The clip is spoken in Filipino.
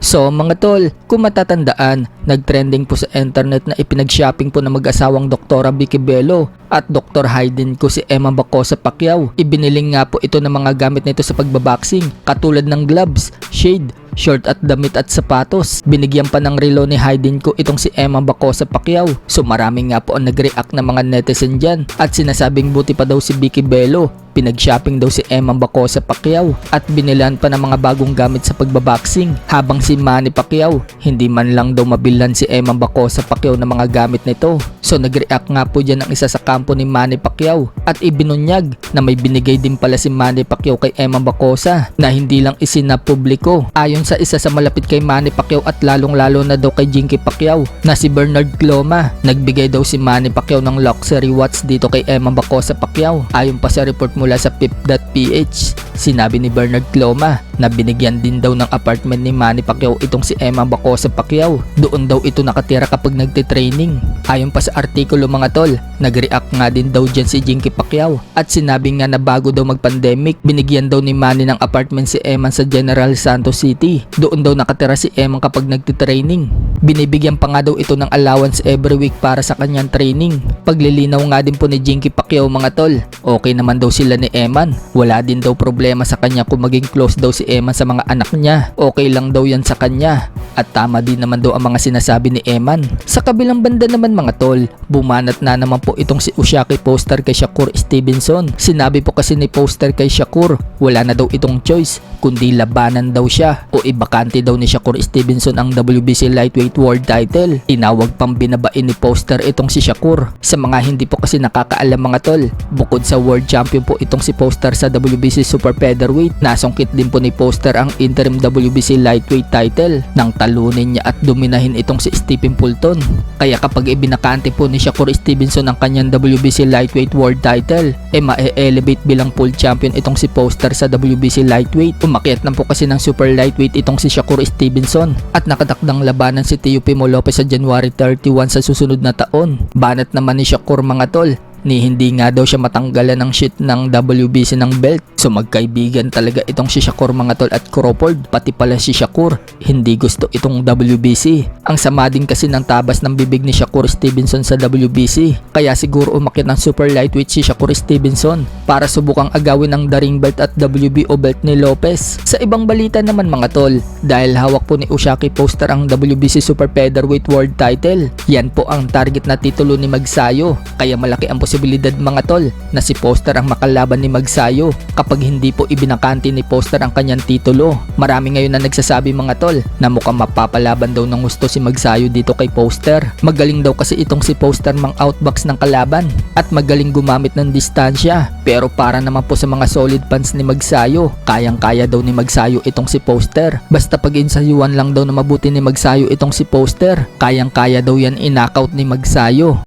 So mga tol, kung matatandaan, nagtrending po sa internet na ipinag-shopping po ng mag-asawang Doktora Vicky Bello at Dr. Hayden ko si Emma Bacosa Pacquiao. Ibiniling nga po ito ng mga gamit nito sa pagbaboxing, katulad ng gloves, shade, short at damit at sapatos. Binigyan pa ng relo ni Hayden ko itong si Emma Bacosa Pacquiao. So marami nga po ang nag-react na mga netizen dyan at sinasabing buti pa daw si Vicky Bello. Pinag-shopping daw si Emma Bacosa Pacquiao at binilan pa ng mga bagong gamit sa pagbaboxing, habang si Manny Pacquiao hindi man lang daw mabilan si Emma Bacosa Pacquiao ng mga gamit nito. So nag-react nga po dyan ang isa sa kampo ni Manny Pacquiao at ibinunyag na may binigay din pala si Manny Pacquiao kay Emma Bacosa na hindi lang isinapubliko. Ayon sa isa sa malapit kay Manny Pacquiao at lalong-lalo na daw kay Jinky Pacquiao na si Bernard Cloma, nagbigay daw si Manny Pacquiao ng luxury watch dito kay Emma Bacosa Pacquiao. Ayon pa sa report mula sa pip.ph, sinabi ni Bernard Cloma na binigyan din daw ng apartment ni Manny Pacquiao itong si Emma Bacosa Pacquiao. Doon daw ito nakatira kapag nagtitraining. Ayon pa sa artikulo mga tol, nag-react nga din daw dyan si Jinky Pacquiao at sinabi nga na bago daw mag-pandemic, binigyan daw ni Manny ng apartment si Emma sa General Santos City. Doon daw nakatira si Emma kapag nagtitraining. Binibigyan pa nga daw ito ng allowance every week para sa kanyang training. Paglilinaw nga din po ni Jinky Pacquiao mga tol, okay naman daw sila ni Eman. Wala din daw problema sa kanya kung maging close daw si Eman sa mga anak niya. Okay lang daw yan sa kanya. At tama din naman daw ang mga sinasabi ni Eman. Sa kabilang banda naman mga tol, bumanat na naman po itong si Usyaki Poster kay Shakur Stevenson. Sinabi po kasi ni Poster kay Shakur, wala na daw itong choice kundi labanan daw siya o ibakante daw ni Shakur Stevenson ang WBC Lightweight World Title. Tinawag pang binabain ni Poster itong si Shakur. Sa mga hindi po kasi nakakaalam mga tol, bukod sa World Champion po itong si Poster sa WBC Super Featherweight, nasungkit din po ni Poster ang interim WBC Lightweight title nang talunin niya at dominahin itong si Stephen Fulton. Kaya kapag ibinakante po ni Shakur Stevenson ang kanyang WBC Lightweight World title, ma-elevate bilang full champion itong si Poster sa WBC Lightweight. Umakyat lang po kasi ng Super Lightweight itong si Shakur Stevenson at nakatakdang labanan si Teofimo Lopez sa January 31 sa susunod na taon. Banat naman ni Shakur mga tol, ni hindi nga daw siya matanggalan ng shit ng WBC ng belt. So magkaibigan talaga itong si Shakur mga tol at Crawford. Pati pala si Shakur hindi gusto itong WBC. Ang sama din kasi ng tabas ng bibig ni Shakur Stevenson sa WBC. Kaya siguro umakyat ng Super Lightweight si Shakur Stevenson para subukang agawin ang the ring belt at WBO belt ni Lopez. Sa ibang balita naman mga tol, dahil hawak po ni Usyaki Poster ang WBC Super Featherweight World Title, yan po ang target na titulo ni Magsayo. Kaya malaki ang posibilidad mga tol na si Poster ang makalaban ni Magsayo kapag hindi po ibinakante ni Poster ang kanyang titulo. Marami ngayon na nagsasabi mga tol na mukhang mapapalaban daw ng gusto si Magsayo dito kay Poster. Magaling daw kasi itong si Poster mang outbox ng kalaban at magaling gumamit ng distansya. Pero para naman po sa mga solid fans ni Magsayo, kayang-kaya daw ni Magsayo itong si Poster. Basta pag insayuan lang daw na mabuti ni Magsayo itong si Poster, kayang-kaya daw yan in-knockout ni Magsayo.